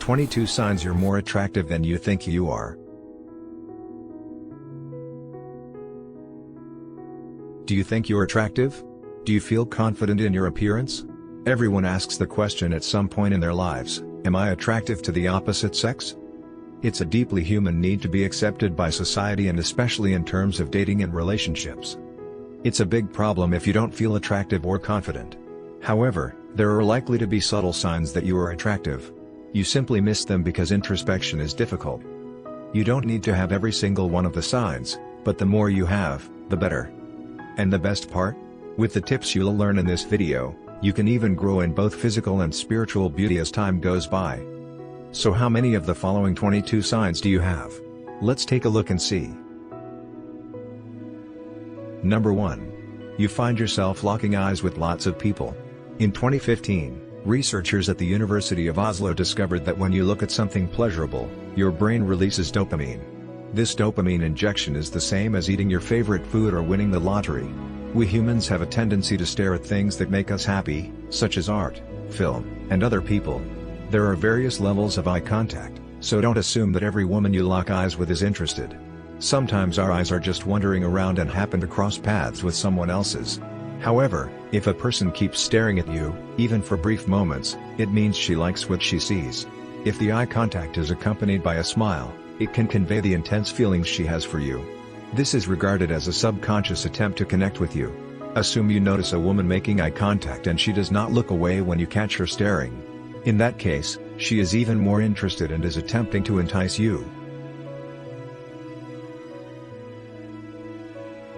22 signs you're more attractive than you think you are. Do you think you're attractive? Do you feel confident in your appearance? Everyone asks the question at some point in their lives, am I attractive to the opposite sex? It's a deeply human need to be accepted by society, and especially in terms of dating and relationships. It's a big problem if you don't feel attractive or confident. However, there are likely to be subtle signs that you are attractive. You simply miss them because introspection is difficult. You don't need to have every single one of the signs, but the more you have, the better. And the best part? With the tips you'll learn in this video, you can even grow in both physical and spiritual beauty as time goes by. So how many of the following 22 signs do you have? Let's take a look and see. Number 1. You find yourself locking eyes with lots of people. In 2015, researchers at the University of Oslo discovered that when you look at something pleasurable, your brain releases dopamine. This dopamine injection is the same as eating your favorite food or winning the lottery. We humans have a tendency to stare at things that make us happy, such as art, film, and other people. There are various levels of eye contact, so don't assume that every woman you lock eyes with is interested. Sometimes our eyes are just wandering around and happen to cross paths with someone else's. However, if a person keeps staring at you, even for brief moments, it means she likes what she sees. If the eye contact is accompanied by a smile, it can convey the intense feelings she has for you. This is regarded as a subconscious attempt to connect with you. Assume you notice a woman making eye contact and she does not look away when you catch her staring. In that case, she is even more interested and is attempting to entice you.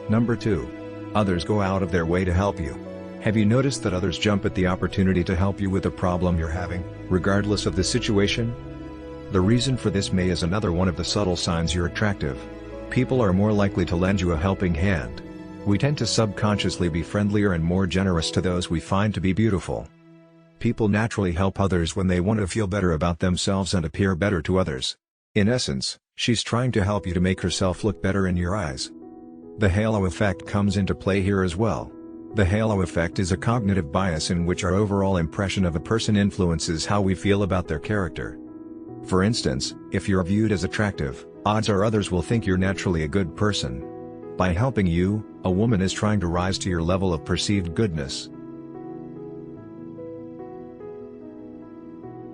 Number 2. Others go out of their way to help you. Have you noticed that others jump at the opportunity to help you with a problem you're having, regardless of the situation? The reason for this is another one of the subtle signs you're attractive. People are more likely to lend you a helping hand. We tend to subconsciously be friendlier and more generous to those we find to be beautiful. People naturally help others when they want to feel better about themselves and appear better to others. In essence, she's trying to help you to make herself look better in your eyes. The halo effect comes into play here as well. The halo effect is a cognitive bias in which our overall impression of a person influences how we feel about their character. For instance, if you're viewed as attractive, odds are others will think you're naturally a good person. By helping you, a woman is trying to rise to your level of perceived goodness.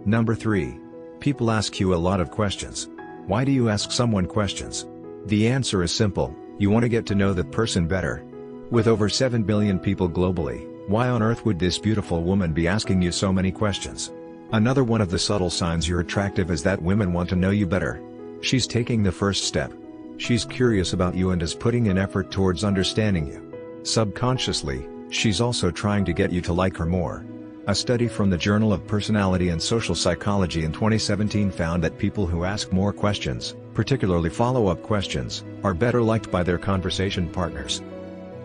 Number 3. People ask you a lot of questions. Why do you ask someone questions? The answer is simple. You want to get to know that person better. With over 7 billion people globally, why on earth would this beautiful woman be asking you so many questions? Another one of the subtle signs you're attractive is that women want to know you better. She's taking the first step. She's curious about you and is putting in effort towards understanding you. Subconsciously, she's also trying to get you to like her more. A study from the Journal of Personality and Social Psychology in 2017 found that people who ask more questions, particularly follow-up questions, are better liked by their conversation partners.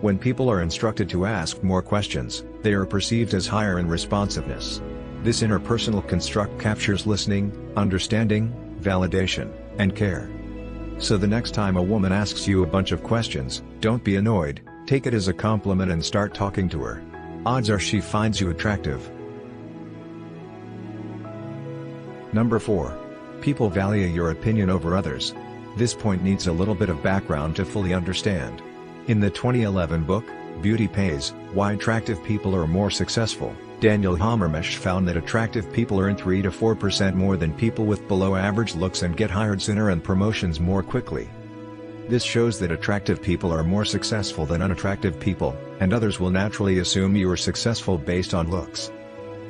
When people are instructed to ask more questions, they are perceived as higher in responsiveness. This interpersonal construct captures listening, understanding, validation, and care. So the next time a woman asks you a bunch of questions, don't be annoyed, take it as a compliment and start talking to her. Odds are she finds you attractive. Number 4. People value your opinion over others. This point needs a little bit of background to fully understand. In the 2011 book, Beauty Pays, Why Attractive People Are More Successful, Daniel Hammermesh found that attractive people earn 3 to 4% more than people with below-average looks and get hired sooner and promotions more quickly. This shows that attractive people are more successful than unattractive people, and others will naturally assume you are successful based on looks.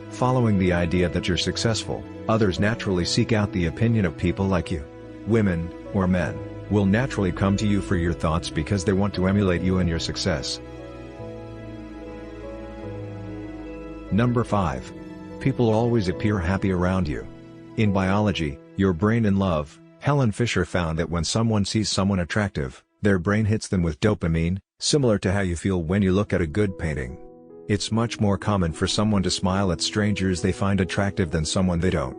Following the idea that you're successful, others naturally seek out the opinion of people like you. Women, or men, will naturally come to you for your thoughts because they want to emulate you and your success. Number 5. People always appear happy around you. In biology, Your Brain in Love, Helen Fisher found that when someone sees someone attractive, their brain hits them with dopamine, similar to how you feel when you look at a good painting. It's much more common for someone to smile at strangers they find attractive than someone they don't.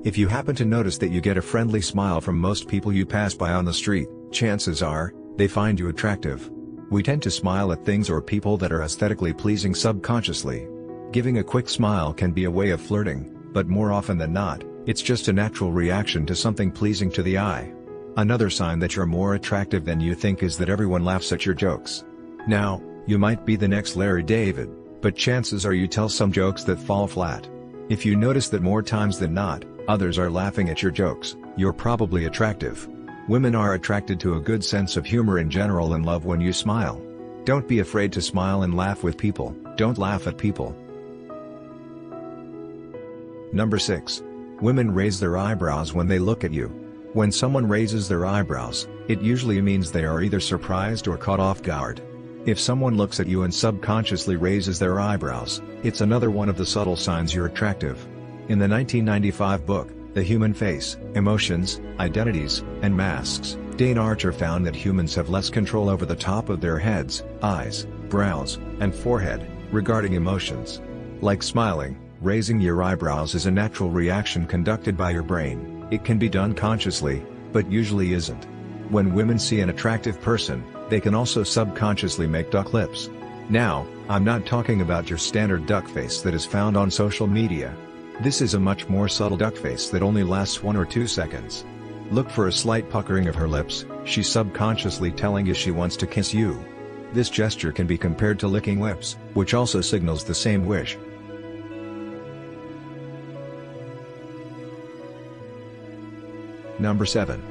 If you happen to notice that you get a friendly smile from most people you pass by on the street, chances are, they find you attractive. We tend to smile at things or people that are aesthetically pleasing subconsciously. Giving a quick smile can be a way of flirting, but more often than not, It's just a natural reaction to something pleasing to the eye. Another sign that you're more attractive than you think is that everyone laughs at your jokes. Now, you might be the next Larry David, but chances are you tell some jokes that fall flat. If you notice that more times than not, others are laughing at your jokes, you're probably attractive. Women are attracted to a good sense of humor in general and love when you smile. Don't be afraid to smile and laugh with people, don't laugh at people. Number 6. Women raise their eyebrows when they look at you. When someone raises their eyebrows, it usually means they are either surprised or caught off guard. If someone looks at you and subconsciously raises their eyebrows, it's another one of the subtle signs you're attractive. In the 1995 book, The Human Face, Emotions, Identities, and Masks, Dane Archer found that humans have less control over the top of their heads, eyes, brows, and forehead, regarding emotions. Like smiling, raising your eyebrows is a natural reaction conducted by your brain. It can be done consciously, but usually isn't. When women see an attractive person, they can also subconsciously make duck lips. Now, I'm not talking about your standard duck face that is found on social media. This is a much more subtle duck face that only lasts 1 or 2 seconds. Look for a slight puckering of her lips, she's subconsciously telling you she wants to kiss you. This gesture can be compared to licking lips, which also signals the same wish. Number 7.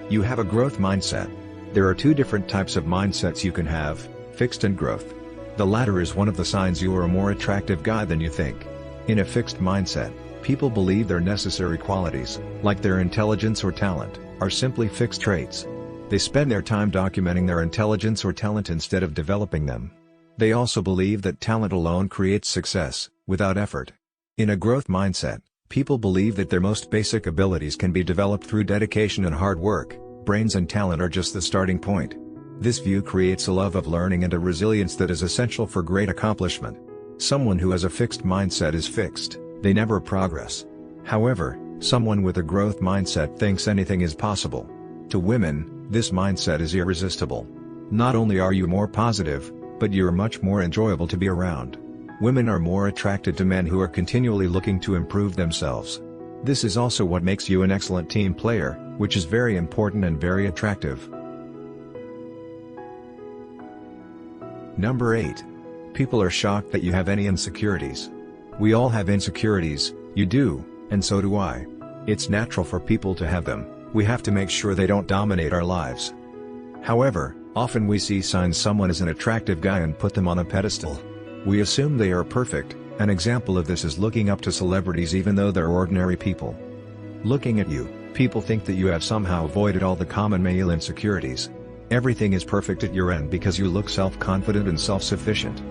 You have a growth mindset. There are 2 different types of mindsets you can have, fixed and growth. The latter is one of the signs you are a more attractive guy than you think. In a fixed mindset, people believe their necessary qualities, like their intelligence or talent, are simply fixed traits. They spend their time documenting their intelligence or talent instead of developing them. They also believe that talent alone creates success, without effort. In a growth mindset, people believe that their most basic abilities can be developed through dedication and hard work. Brains and talent are just the starting point. This view creates a love of learning and a resilience that is essential for great accomplishment. Someone who has a fixed mindset is fixed, they never progress. However, someone with a growth mindset thinks anything is possible. To women, this mindset is irresistible. Not only are you more positive, but you're much more enjoyable to be around. Women are more attracted to men who are continually looking to improve themselves. This is also what makes you an excellent team player, which is very important and very attractive. Number 8. People are shocked that you have any insecurities. We all have insecurities, you do, and so do I. It's natural for people to have them, we have to make sure they don't dominate our lives. However, often we see signs someone is an attractive guy and put them on a pedestal. We assume they are perfect. An example of this is looking up to celebrities even though they're ordinary people. Looking at you, people think that you have somehow avoided all the common male insecurities. Everything is perfect at your end because you look self-confident and self-sufficient.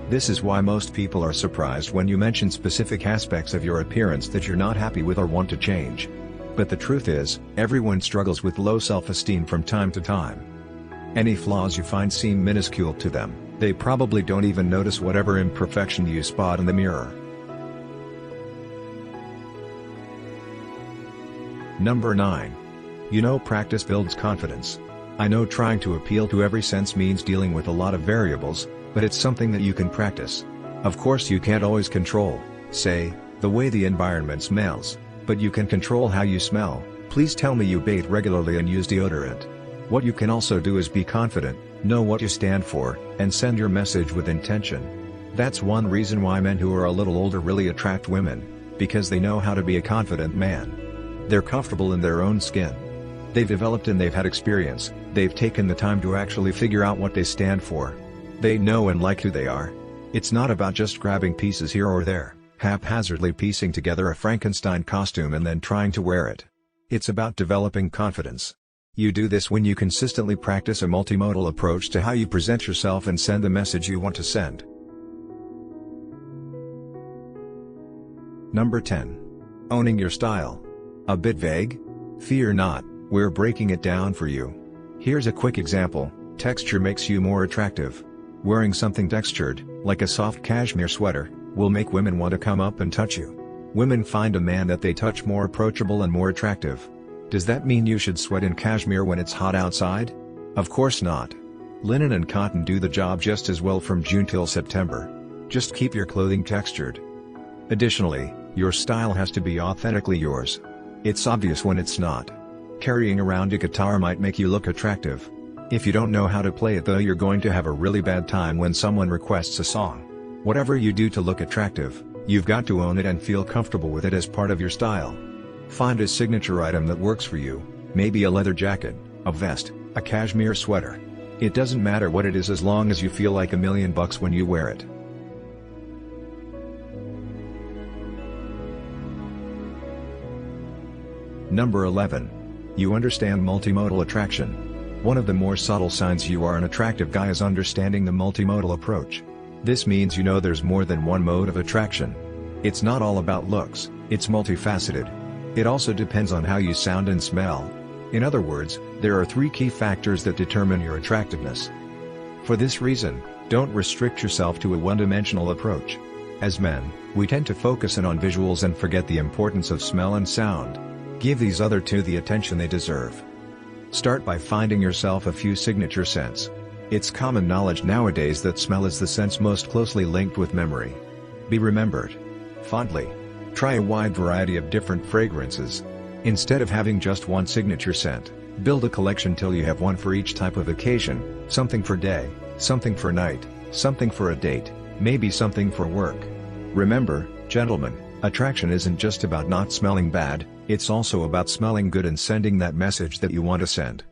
This is why most people are surprised when you mention specific aspects of your appearance that you're not happy with or want to change. But the truth is, everyone struggles with low self-esteem from time to time. Any flaws you find seem minuscule to them, they probably don't even notice whatever imperfection you spot in the mirror. Number 9. You know, practice builds confidence. I know trying to appeal to every sense means dealing with a lot of variables, but it's something that you can practice. Of course you can't always control, say, the way the environment smells, but you can control how you smell. Please tell me you bathe regularly and use deodorant. What you can also do is be confident, know what you stand for, and send your message with intention. That's one reason why men who are a little older really attract women, because they know how to be a confident man. They're comfortable in their own skin. They've developed and they've had experience, they've taken the time to actually figure out what they stand for. They know and like who they are. It's not about just grabbing pieces here or there, haphazardly piecing together a Frankenstein costume and then trying to wear it. It's about developing confidence. You do this when you consistently practice a multimodal approach to how you present yourself and send the message you want to send. Number 10. Owning your style. A bit vague? Fear not, we're breaking it down for you. Here's a quick example. Texture makes you more attractive. Wearing something textured, like a soft cashmere sweater, will make women want to come up and touch you. Women find a man that they touch more approachable and more attractive. Does that mean you should sweat in cashmere when it's hot outside? Of course not. Linen and cotton do the job just as well from June till September. Just keep your clothing textured. Additionally, Your style has to be authentically yours. It's obvious when it's not. Carrying around a guitar might make you look attractive. If you don't know how to play it though, you're going to have a really bad time when someone requests a song. Whatever you do to look attractive, you've got to own it and feel comfortable with it as part of your style. Find a signature item that works for you, maybe a leather jacket, a vest, a cashmere sweater. It doesn't matter what it is as long as you feel like $1,000,000 when you wear it. Number 11. You understand multimodal attraction. One of the more subtle signs you are an attractive guy is understanding the multimodal approach. This means you know there's more than one mode of attraction. It's not all about looks, it's multifaceted. It also depends on how you sound and smell. In other words, there are 3 key factors that determine your attractiveness. For this reason, don't restrict yourself to a one-dimensional approach. As men, we tend to focus in on visuals and forget the importance of smell and sound. Give these other 2 the attention they deserve. Start by finding yourself a few signature scents. It's common knowledge nowadays that smell is the sense most closely linked with memory. Be remembered fondly. Try a wide variety of different fragrances. Instead of having just one signature scent, build a collection till you have one for each type of occasion, something for day, something for night, something for a date, maybe something for work. Remember, gentlemen, attraction isn't just about not smelling bad, it's also about smelling good and sending that message that you want to send.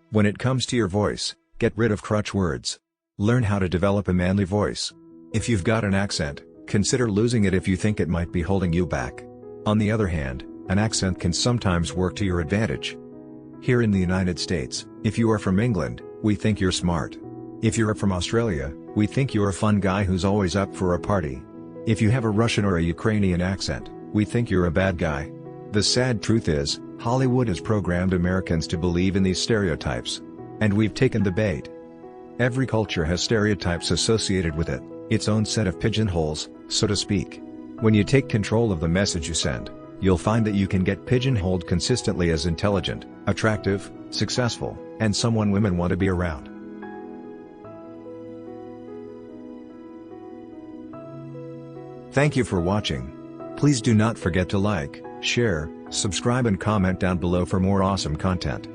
When it comes to your voice, get rid of crutch words. Learn how to develop a manly voice. If you've got an accent, consider losing it if you think it might be holding you back. On the other hand, an accent can sometimes work to your advantage. Here in the United States, if you are from England, we think you're smart. If you're from Australia, we think you're a fun guy who's always up for a party. If you have a Russian or a Ukrainian accent, we think you're a bad guy. The sad truth is, Hollywood has programmed Americans to believe in these stereotypes. And we've taken the bait. Every culture has stereotypes associated with it, its own set of pigeonholes, so to speak. When you take control of the message you send, you'll find that you can get pigeonholed consistently as intelligent, attractive, successful, and someone women want to be around. Thank you for watching. Please do not forget to like, share, subscribe and comment down below for more awesome content.